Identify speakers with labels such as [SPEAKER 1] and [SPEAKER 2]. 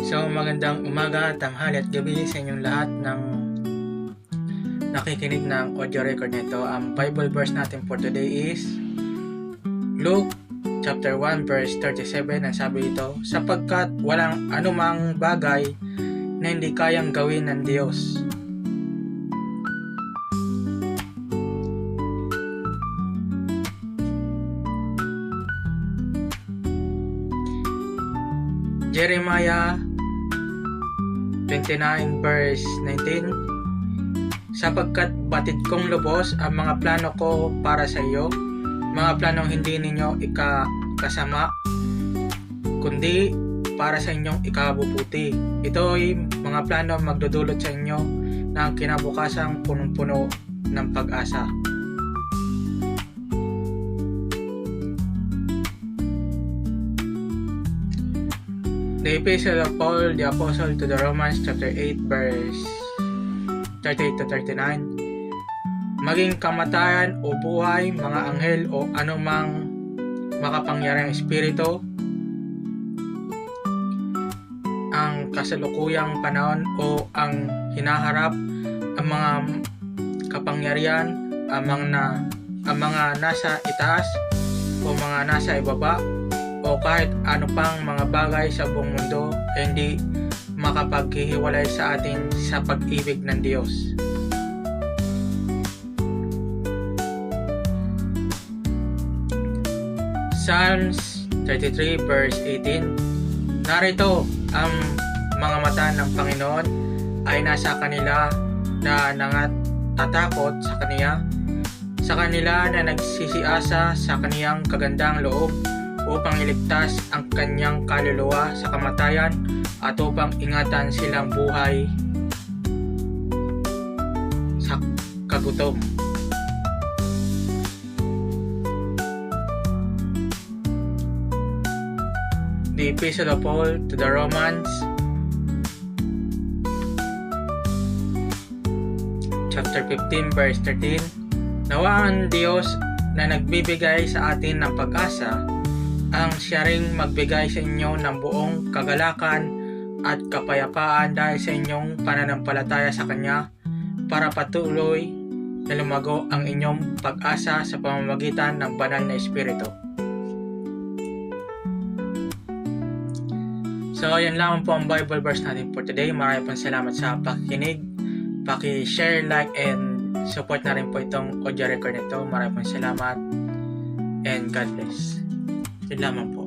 [SPEAKER 1] So magandang umaga, tanghali at gabi sa inyong lahat ng nakikinig ng audio record nito. Ang Bible verse natin for today is Luke chapter 1 verse 37. Ang sabi ito, sapagkat walang anumang bagay na hindi kayang gawin ng Diyos. Jeremiah 29 verse 19, sapagkat batid kong lubos ang mga plano ko para sa iyo, mga planong hindi ninyo ikakasama, kundi para sa inyong ikabubuti. Ito ay mga plano magdudulot sa inyo ng kinabukasang punong-puno ng pag-asa. The Epistle of Paul the Apostle to the Romans chapter 8 verse 38 to 39. Maging kamatayan o buhay, mga anghel o anumang makapangyarihang espiritu, ang kasalukuyang panahon o ang hinaharap, ang mga kapangyarihan, ang mga nasa itaas o mga nasa ibaba, o kahit ano pang mga bagay sa buong mundo ay hindi makapaghihiwalay sa atin sa pag-ibig ng Diyos. Psalms 33 verse 18, narito ang mga mata ng Panginoon ay nasa kanila na nangatatakot sa kanila na nagsisiasa sa kaniyang kagandang loob, upang iligtas ang kanyang kaluluwa sa kamatayan at upang ingatan silang buhay sa kagutom. The Epistle of Paul to the Romans chapter 15 verse 13, nawa ang Diyos na nagbibigay sa atin ng pag-asa ang siya ring magbigay sa inyo ng buong kagalakan at kapayapaan dahil sa inyong pananampalataya sa Kanya, para patuloy na lumago ang inyong pag-asa sa pamamagitan ng banal na Espiritu. So, yan lamang po ang Bible verse natin for today. Maraming pong salamat sa pakikinig. Paki-share, like, and support na rin po itong audio record nito. Maraming pong salamat and God bless. Yun lamang po.